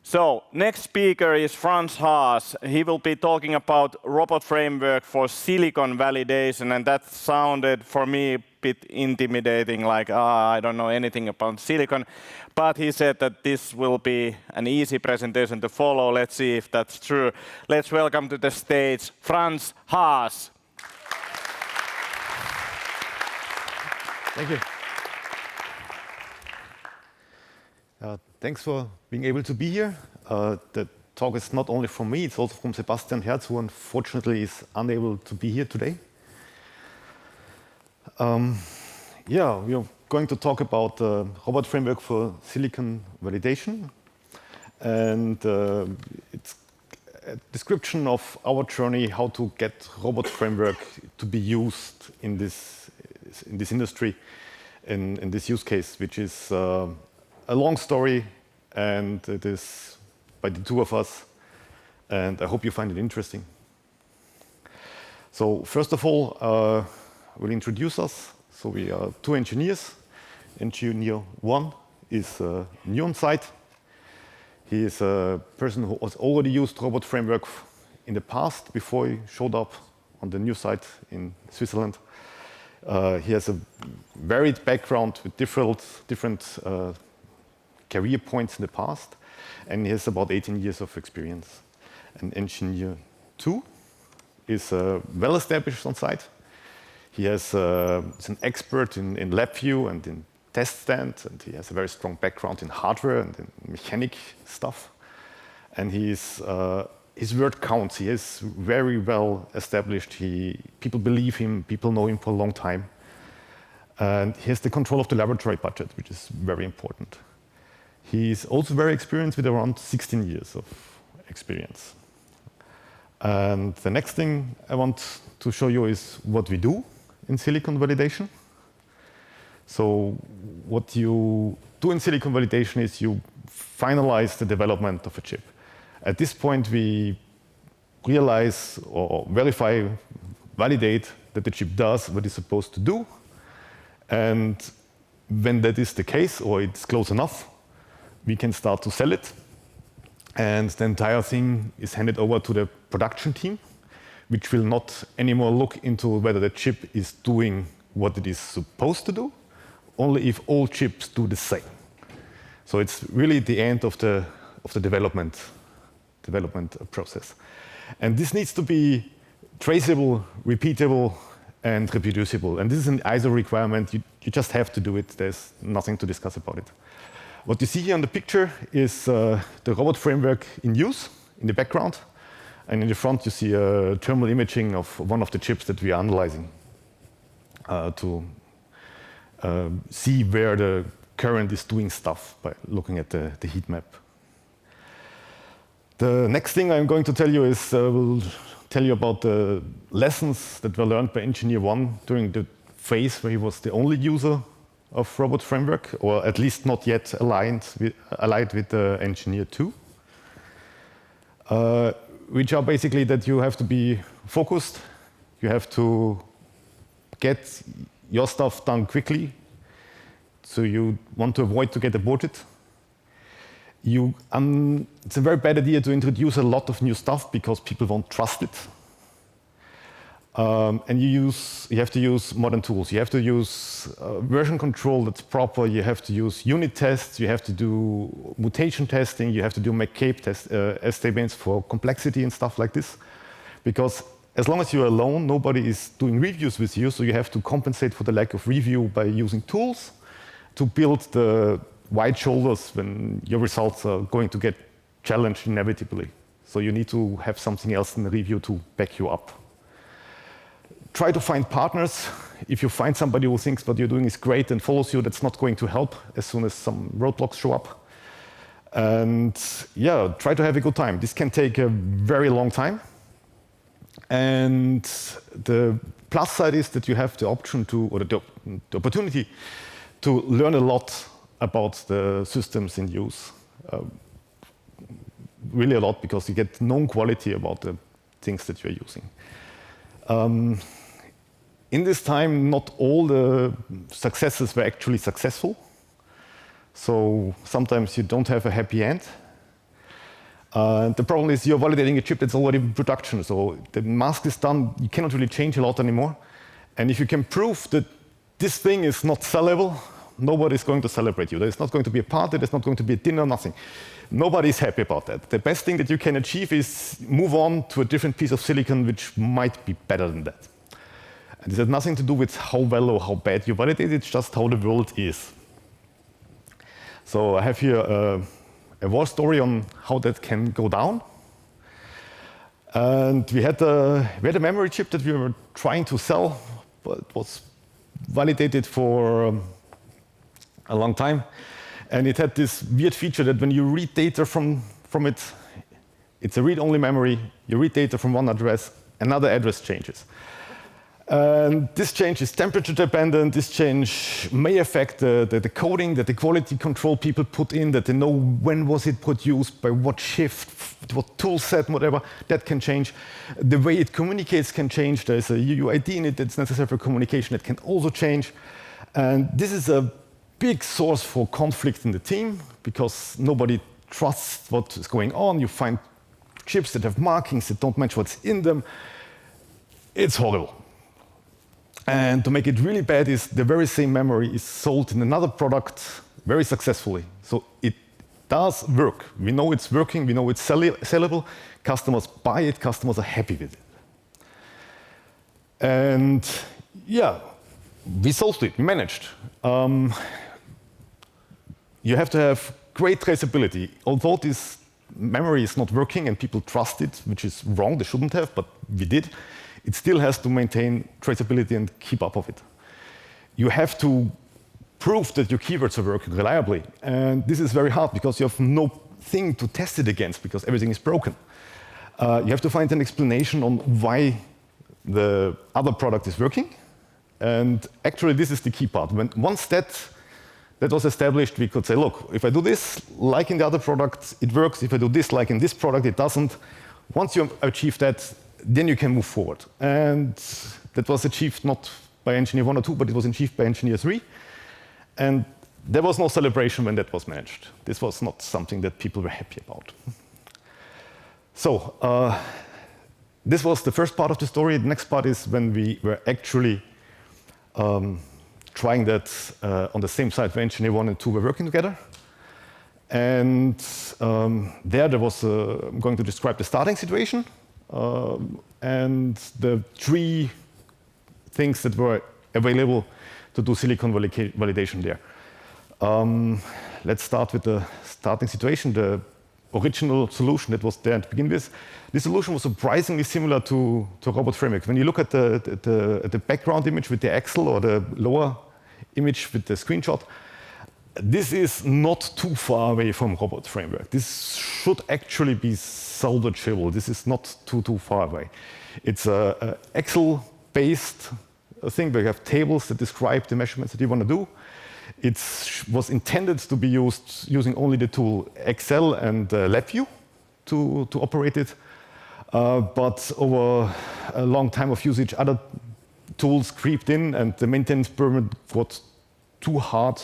So, next speaker is Franz Haas. He will be talking about robot framework for silicon validation, and that sounded for me a bit intimidating, like, I don't know anything about silicon. But he said that this will be an easy presentation to follow. Let's see if that's true. Let's welcome to the stage Franz Haas. Thank you. Thanks for being able to be here. The talk is not only from me, it's also from Sebastian Herz, who unfortunately is unable to be here today. We are going to talk about the robot framework for silicon validation. And it's a description of our journey, how to get robot framework to be used in this industry, in this use case, which is a long story, and it is by the two of us, and I hope you find it interesting. So first of all, we'll introduce us. So we are two engineers. Engineer 1 is new on site. He is a person who has already used robot framework in the past before he showed up on the new site in Switzerland. He has a varied background with different career points in the past, and he has about 18 years of experience. And Engineer 2 is well established on site. He is an expert in LabVIEW and in TestStand, and he has a very strong background in hardware and in mechanic stuff. And his word counts. He is very well established. People believe him. People know him for a long time. And he has the control of the laboratory budget, which is very important. He's also very experienced with around 16 years of experience. And the next thing I want to show you is what we do in silicon validation. So what you do in silicon validation is you finalize the development of a chip. At this point, we realize or verify, validate that the chip does what it's supposed to do. And when that is the case, or it's close enough, we can start to sell it. And the entire thing is handed over to the production team, which will not anymore look into whether the chip is doing what it is supposed to do, only if all chips do the same. So it's really the end of the development process. And this needs to be traceable, repeatable, and reproducible. And this is an ISO requirement. You just have to do it. There's nothing to discuss about it. What you see here on the picture is the robot framework in use in the background. And in the front, you see a thermal imaging of one of the chips that we are analyzing to see where the current is doing stuff by looking at the heat map. The next thing I'm going to tell you is we'll tell you about the lessons that were learned by Engineer 1 during the phase where he was the only user of robot framework, or at least not yet allied with Engineer 2, which are basically that you have to be focused, you have to get your stuff done quickly, so you want to avoid to get aborted. It's a very bad idea to introduce a lot of new stuff because people won't trust it. And you have to use modern tools. You have to use version control that's proper. You have to use unit tests. You have to do mutation testing. You have to do McCabe estimates for complexity and stuff like this. Because as long as you're alone, nobody is doing reviews with you. So you have to compensate for the lack of review by using tools to build the wide shoulders when your results are going to get challenged inevitably. So you need to have something else in the review to back you up. Try to find partners. If you find somebody who thinks what you're doing is great and follows you, that's not going to help as soon as some roadblocks show up. And try to have a good time. This can take a very long time. And the plus side is that you have the option to, or the opportunity to learn a lot about the systems in use. Really a lot, because you get known quality about the things that you're using. In this time, not all the successes were actually successful. So sometimes you don't have a happy end. The problem is you're validating a chip that's already in production. So the mask is done. You cannot really change a lot anymore. And if you can prove that this thing is not sellable, nobody's going to celebrate you. There's not going to be a party. There's not going to be a dinner, nothing. Nobody's happy about that. The best thing that you can achieve is move on to a different piece of silicon which might be better than that. And this has nothing to do with how well or how bad you validate. It's just how the world is. So I have here a war story on how that can go down. And we had a memory chip that we were trying to sell, but it was validated for a long time. And it had this weird feature that when you read data from it, it's a read-only memory. You read data from one address, another address changes. And this change is temperature dependent. This change may affect the coding that the quality control people put in, that they know when was it produced, by what shift, what tool set, whatever. That can change. The way it communicates can change. There's a UUID in it that's necessary for communication that can also change. And this is a big source for conflict in the team because nobody trusts what is going on. You find chips that have markings that don't match what's in them. It's horrible. And to make it really bad is the very same memory is sold in another product very successfully. So it does work. We know it's working. We know it's sellable. Customers buy it. Customers are happy with it. And yeah, we solved it. We managed. You have to have great traceability. Although this memory is not working and people trust it, which is wrong, they shouldn't have, but we did, it still has to maintain traceability and keep up of it. You have to prove that your keywords are working reliably. And this is very hard because you have no thing to test it against because everything is broken. You have to find an explanation on why the other product is working. And actually, this is the key part. Once that was established, we could say, look, if I do this like in the other product, it works. If I do this like in this product, it doesn't. Once you achieve that, then you can move forward. And that was achieved not by engineer 1 or 2, but it was achieved by engineer 3. And there was no celebration when that was managed. This was not something that people were happy about. So this was the first part of the story. The next part is when we were actually trying that on the same side where engineer 1 and 2 were working together. And there was, I'm going to describe the starting situation and the 3 things that were available to do silicon validation there. Let's start with the starting situation, the original solution that was there to begin with. This solution was surprisingly similar to robotframework. When you look at the background image with the Excel or the lower image with the screenshot, this is not too far away from robotframework. This should actually be salvageable. This is not too far away. It's an Excel-based thing where you have tables that describe the measurements that you want to do. It was intended to be used using only the tool Excel and LabVIEW to operate it. But over a long time of usage, other tools creeped in, and the maintenance burden got too hard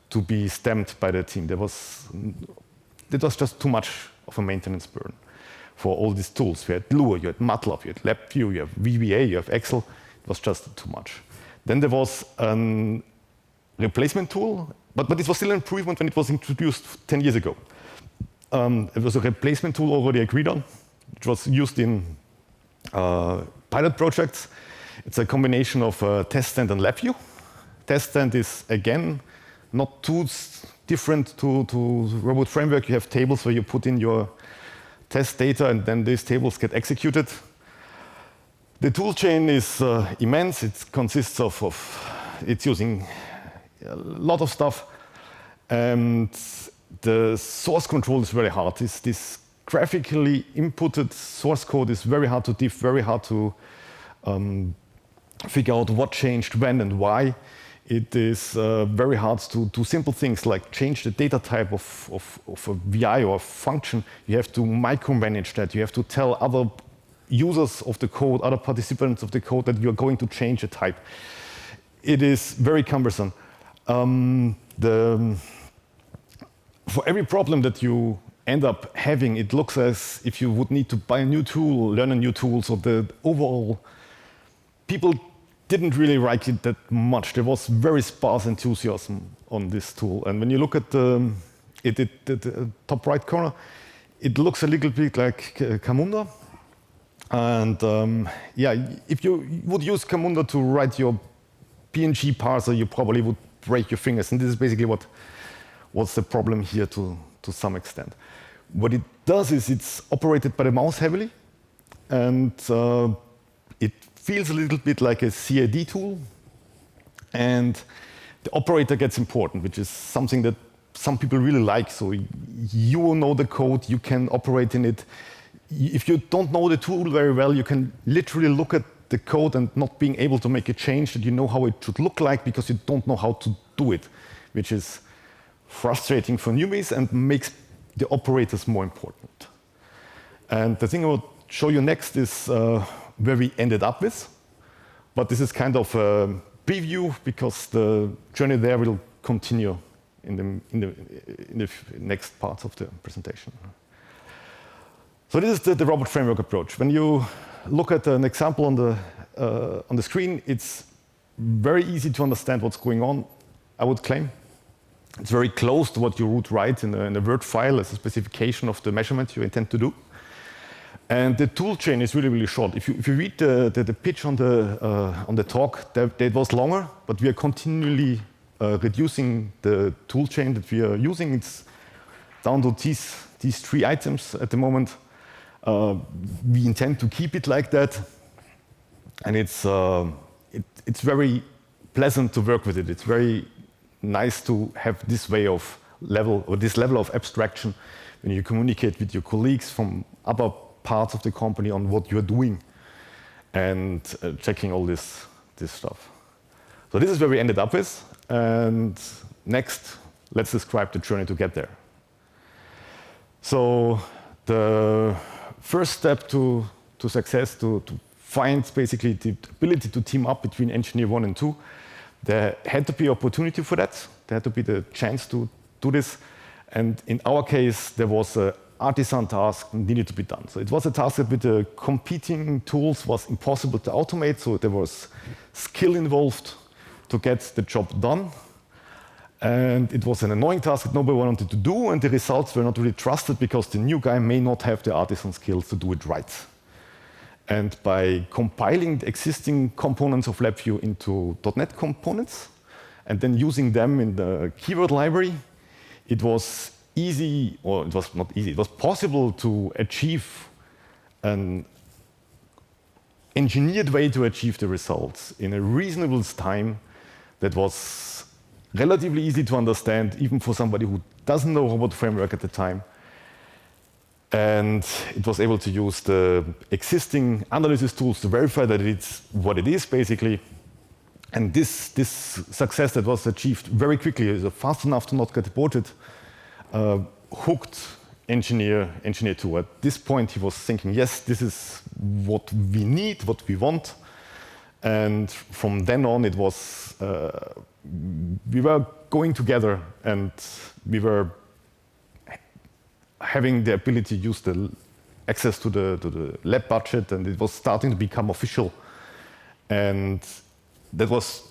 to be stamped by the team. That was just too much of a maintenance burden for all these tools. You had Lua, you had Matlab, you had LabVIEW, you have VBA, you have Excel. It was just too much. Then there was a replacement tool, but it was still an improvement when it was introduced 10 years ago. It was a replacement tool already agreed on. It was used in pilot projects. It's a combination of TestStand and LabVIEW. TestStand is, again, not too different to robotframework. You have tables where you put in your test data, and then these tables get executed. The tool chain is immense. It consists it's using a lot of stuff. And the source control is very hard. This graphically inputted source code is very hard to diff, very hard to figure out what changed when and why. It is very hard to do simple things like change the data type of a VI or a function. You have to micromanage that. You have to tell other users of the code, other participants of the code, that you're going to change a type. It is very cumbersome. For every problem that you end up having, it looks as if you would need to buy a new tool, learn a new tool. So the overall, people didn't really like it that much. There was very sparse enthusiasm on this tool. And when you look at the top right corner, it looks a little bit like Camunda. And yeah, if you would use Camunda to write your PNG parser, you probably would break your fingers. And this is basically what's the problem here to some extent. What it does is it's operated by the mouse heavily, and it feels a little bit like a CAD tool. And the operator gets important, which is something that some people really like. So you know the code, you can operate in it. If you don't know the tool very well, you can literally look at the code and not being able to make a change that you know how it should look like because you don't know how to do it, which is frustrating for newbies and makes the operators more important. And the thing I will show you next is where we ended up with. But this is kind of a preview because the journey there will continue in the next parts of the presentation. So this is the robot framework approach. When you look at an example on the screen, it's very easy to understand what's going on, I would claim. It's very close to what you would write in a Word file as a specification of the measurement you intend to do. And the tool chain is really, really short. If you read the pitch on the talk, that was longer, but we are continually reducing the tool chain that we are using. It's down to these 3 items at the moment. We intend to keep it like that, and it's very pleasant to work with it. It's very nice to have this way of level or this level of abstraction when you communicate with your colleagues from other parts of the company on what you're doing and checking all this stuff. So this is where we ended up with, and next, let's describe the journey to get there. So the first step to success, to find basically the ability to team up between engineer 1 and 2, there had to be opportunity for that. There had to be the chance to do this. And in our case, there was an artisan task that needed to be done. So it was a task that with the competing tools was impossible to automate. So there was skill involved to get the job done. And it was an annoying task that nobody wanted to do, and the results were not really trusted because the new guy may not have the artisan skills to do it right. And by compiling the existing components of LabVIEW into .NET components, and then using them in the keyword library, it was easy, or it was not easy, it was possible to achieve an engineered way to achieve the results in a reasonable time that was relatively easy to understand, even for somebody who doesn't know robot framework at the time. And it was able to use the existing analysis tools to verify that it's what it is, basically. And this success that was achieved very quickly, is fast enough to not get aborted, hooked engineer 2. At this point, he was thinking, yes, this is what we need, what we want. And from then on, it was we were going together, and we were having the ability to use the access to the lab budget, and it was starting to become official. And that was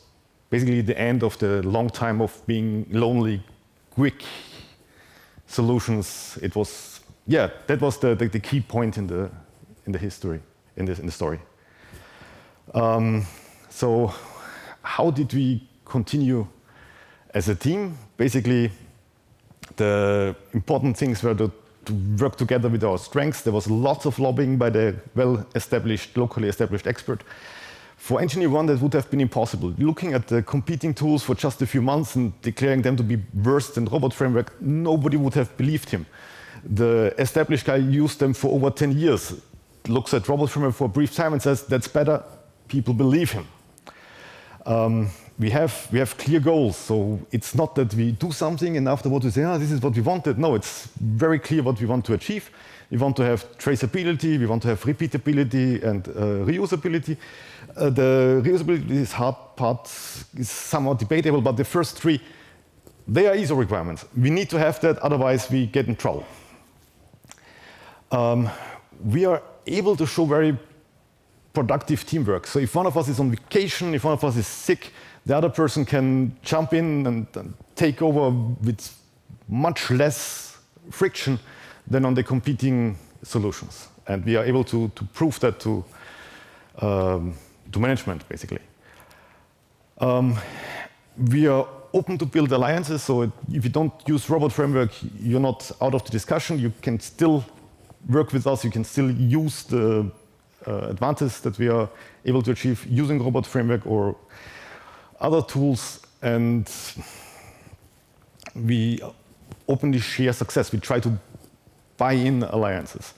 basically the end of the long time of being lonely, quick solutions. It was, yeah, that was the key point in the history, in the story. So how did we continue as a team? Basically, the important things were to work together with our strengths. There was lots of lobbying by the well-established, locally established expert. For engineer 1, that would have been impossible. Looking at the competing tools for just a few months and declaring them to be worse than robot framework, nobody would have believed him. The established guy used them for over 10 years, looks at robot framework for a brief time and says, that's better. People believe him. We have clear goals, so it's not that we do something and afterwards we say, this is what we wanted. No, it's very clear what we want to achieve. We want to have traceability, we want to have repeatability and reusability. The reusability part is somewhat debatable, but the first 3, they are ISO requirements. We need to have that, otherwise we get in trouble. we are able to show very productive teamwork. So if one of us is on vacation, if one of us is sick, the other person can jump in and take over with much less friction than on the competing solutions. And we are able to prove that to management, basically. We are open to build alliances, so if you don't use Robot Framework, you're not out of the discussion. You can still work with us. You can still use the advantage that we are able to achieve using Robot Framework or other tools, and we openly share success. We try to buy in alliances.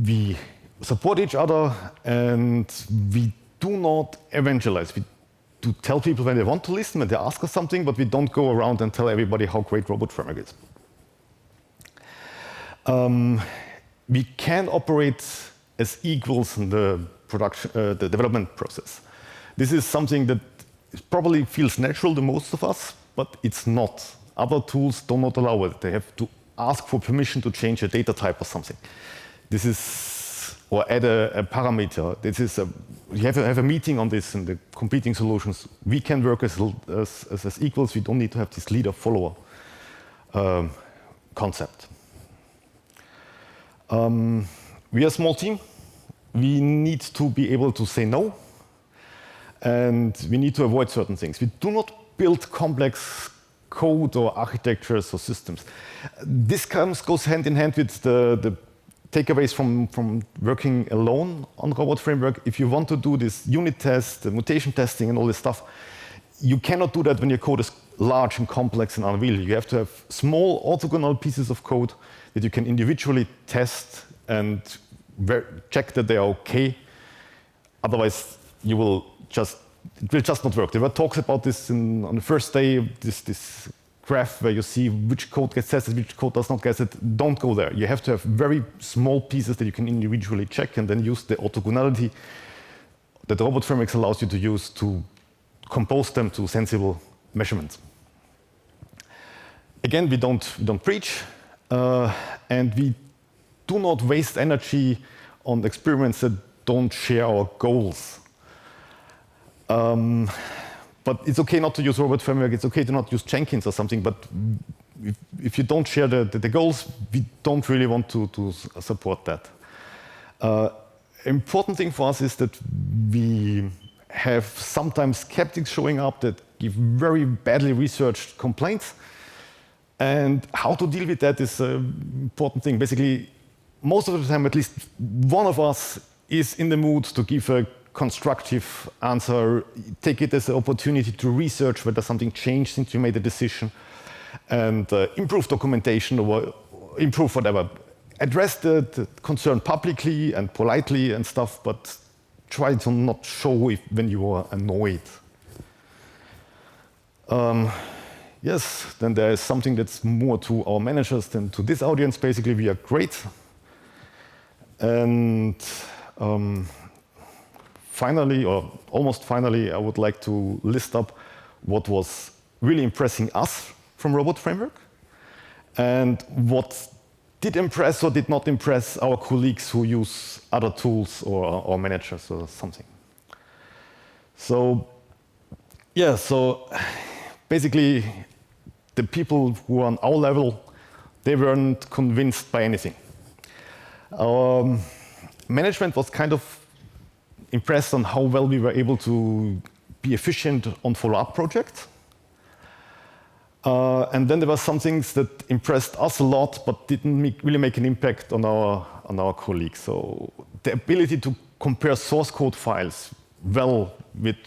We support each other, and we do not evangelize. We do tell people when they want to listen, when they ask us something, but we don't go around and tell everybody how great Robot Framework is. We can operate as equals in the the development process. This is something that probably feels natural to most of us, but it's not. Other tools do not allow it. They have to ask for permission to change a data type or something. This is, or add a parameter. This is you have to have a meeting on this in the competing solutions. We can work as equals. We don't need to have this leader-follower concept. We are a small team. We need to be able to say no, and we need to avoid certain things. We do not build complex code or architectures or systems. This goes hand in hand with the takeaways from working alone on Robot Framework. If you want to do this unit test, the mutation testing, and all this stuff, you cannot do that when your code is large and complex and unwieldy. You have to have small orthogonal pieces of code that you can individually test and check that they are okay. Otherwise, it will just not work. There were talks about this on the first day, this graph where you see which code gets tested, which code does not get tested. Don't go there. You have to have very small pieces that you can individually check and then use the orthogonality that Robot Framework allows you to use to compose them to sensible measurements. Again, we don't preach, and we do not waste energy on experiments that don't share our goals. But it's okay not to use Robot Framework. It's okay to not use Jenkins or something. But if you don't share the goals, we don't really want to support that. Important thing for us is that we have sometimes skeptics showing up that give very badly researched complaints. And how to deal with that is an important thing. Basically, most of the time, at least one of us is in the mood to give a constructive answer, take it as an opportunity to research whether something changed since you made a decision, and improve documentation or improve whatever. Address the concern publicly and politely and stuff, but try to not show when you are annoyed. Yes, then there is something that's more to our managers than to this audience. Basically, we are great. And finally, or almost finally, I would like to list up what was really impressing us from Robot Framework and what did impress or did not impress our colleagues who use other tools or managers or something. So, yeah, so basically, the people who are on our level, they weren't convinced by anything. Our management was kind of impressed on how well we were able to be efficient on follow-up projects. And then there were some things that impressed us a lot, but didn't really make an impact on our colleagues. So the ability to compare source code files well with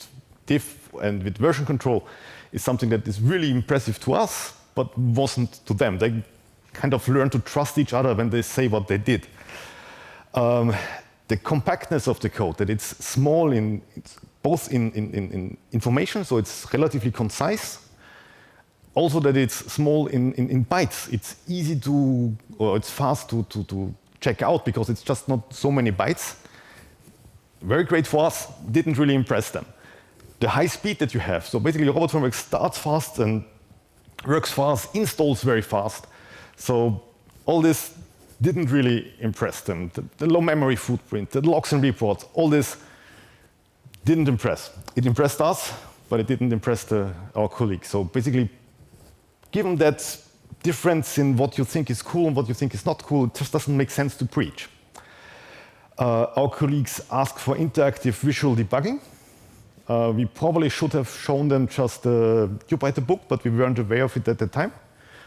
diff and with version control is something that is really impressive to us, but wasn't to them. They kind of learned to trust each other when they say what they did. The compactness of the code, that it's small both in information, so it's relatively concise. Also that it's small in bytes. It's easy to, or it's fast to check out because it's just not so many bytes. Very great for us, didn't really impress them. The high speed that you have, so basically Robot Framework starts fast and works fast, installs very fast. So all this didn't really impress them. The low memory footprint, the logs and reports, all this didn't impress. It impressed us, but it didn't impress our colleagues. So basically, given that difference in what you think is cool and what you think is not cool, it just doesn't make sense to preach. Our colleagues asked for interactive visual debugging. We probably should have shown them just the Jupyter book, but we weren't aware of it at the time.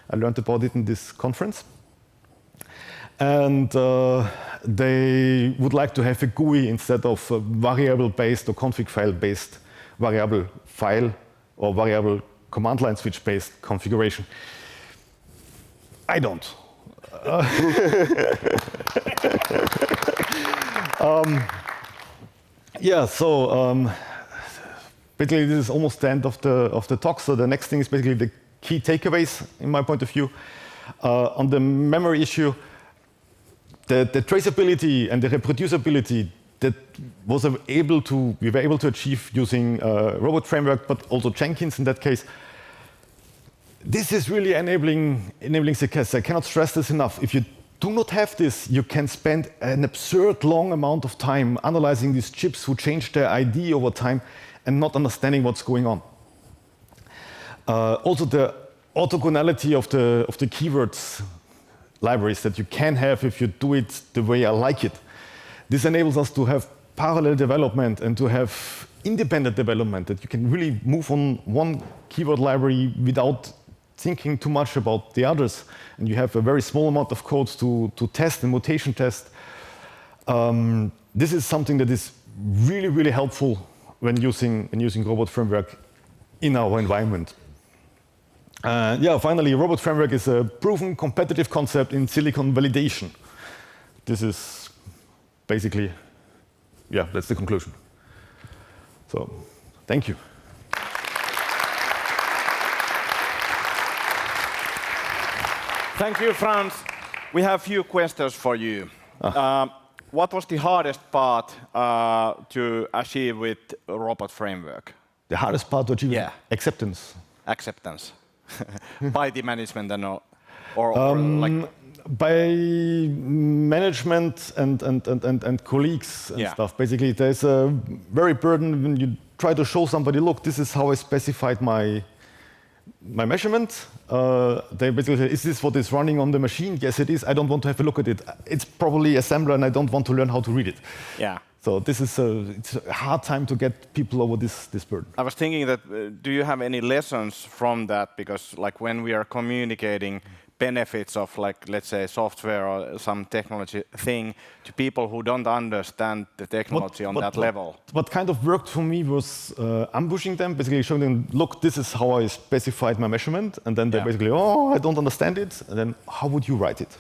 I learned about it in this conference. And they would like to have a GUI instead of a variable-based or config file-based variable file or variable command line switch-based configuration. I don't. Yeah, so basically this is almost the end of the talk. So the next thing is basically the key takeaways in my point of view. On the memory issue, the traceability and the reproducibility that we were able to achieve using Robot Framework, but also Jenkins in that case. This is really enabling success. I cannot stress this enough. If you do not have this, you can spend an absurd long amount of time analyzing these chips who change their ID over time and not understanding what's going on. Also, the orthogonality of the keywords libraries that you can have if you do it the way I like it. This enables us to have parallel development and to have independent development, that you can really move on one keyword library without thinking too much about the others. And you have a very small amount of code to test and mutation test. This is something that is really, really helpful when using Robot Framework in our environment. Yeah, finally, Robot Framework is a proven competitive concept in silicon validation. This is basically, yeah, that's the conclusion. So, thank you. Thank you, Franz. We have a few questions for you. What was the hardest part to achieve with Robot Framework? The hardest part to achieve? Yeah. Acceptance. Acceptance. By the management and or like by management and colleagues and stuff. Basically, there's a very burden when you try to show somebody, look, this is how I specified my measurement. They basically say, is this what is running on the machine? Yes, it is. I don't want to have a look at it. It's probably assembler, and I don't want to learn how to read it. Yeah. So this is it's a hard time to get people over this burden. I was thinking that, do you have any lessons from that? Because like when we are communicating benefits of like, let's say, software or some technology thing to people who don't understand the technology on that level. What kind of worked for me was ambushing them, basically showing them, look, this is how I specified my measurement. And then they basically, oh, I don't understand it. And then how would you write it?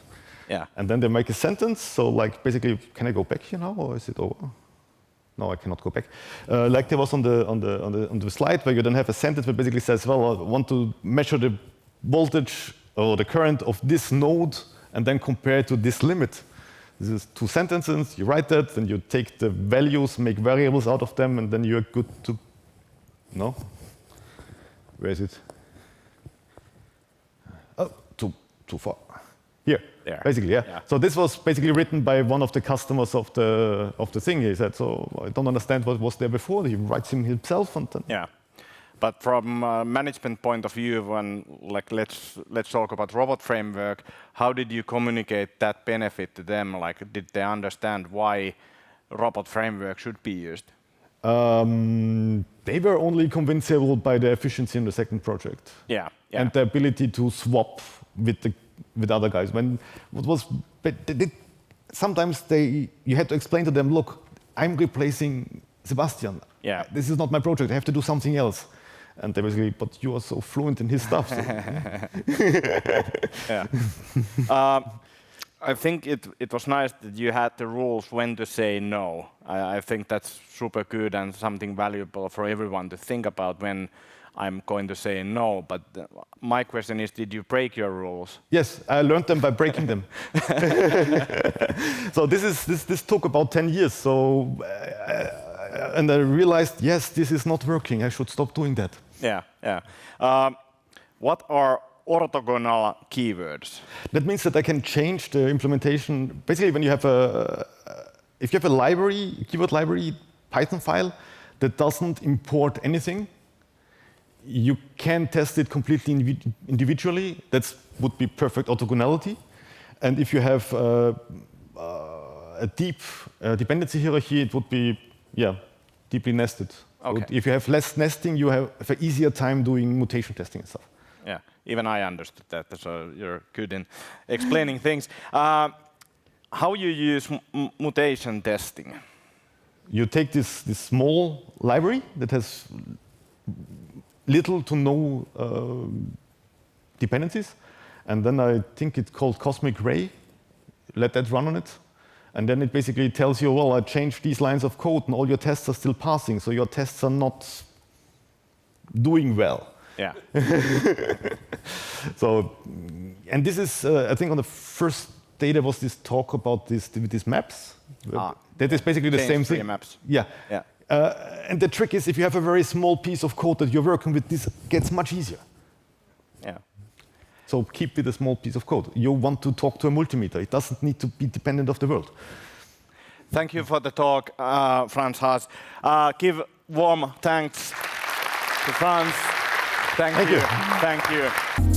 Yeah. And then they make a sentence. So like basically, can I go back here now, or is it over? No, I cannot go back. Like there was on the slide where you then have a sentence that basically says, well, I want to measure the voltage or the current of this node and then compare it to this limit. This is 2 sentences. You write that, then you take the values, make variables out of them, and then you're good to. No? Where is it? Oh, too far. Here, there. Basically, yeah. So this was basically written by one of the customers of the thing. He said, so I don't understand what was there before. He writes him himself. And then yeah. But from a management point of view, when like let's talk about Robot Framework, how did you communicate that benefit to them? Like, did they understand why Robot Framework should be used? They were only convincible by the efficiency in the second project. Yeah. And the ability to swap with other guys. Sometimes you had to explain to them, look, I'm replacing Sebastian. Yeah. This is not my project. I have to do something else. And they basically, but you are so fluent in his stuff. So. Yeah. I think it was nice that you had the rules when to say no. I think that's super good and something valuable for everyone to think about when I'm going to say no. But my question is, did you break your rules? Yes, I learned them by breaking them. So this took about 10 years. So. And I realized, yes, this is not working. I should stop doing that. Yeah. What are orthogonal keywords? That means that I can change the implementation. Basically, when you have if you have a library, a keyword library Python file that doesn't import anything, you can test it completely individually. That would be perfect orthogonality. And if you have a deep dependency hierarchy, it would be deeply nested. Okay. So if you have less nesting, you have an easier time doing mutation testing and stuff. Yeah, even I understood that, so you're good in explaining things. How you use mutation testing? You take this small library that has little to no dependencies, and then I think it's called Cosmic Ray. Let that run on it, and then it basically tells you, well, I changed these lines of code, and all your tests are still passing, so your tests are not doing well. Yeah. So, and this is, I think, on the first day there was this talk about these maps. That is basically the same thing. Maps. Yeah. Yeah. And the trick is, if you have a very small piece of code that you're working with, this gets much easier. Yeah. So keep with a small piece of code. You want to talk to a multimeter. It doesn't need to be dependent of the world. Thank you for the talk, Franz Haas. Give warm thanks to Franz. Thank you. Thank you.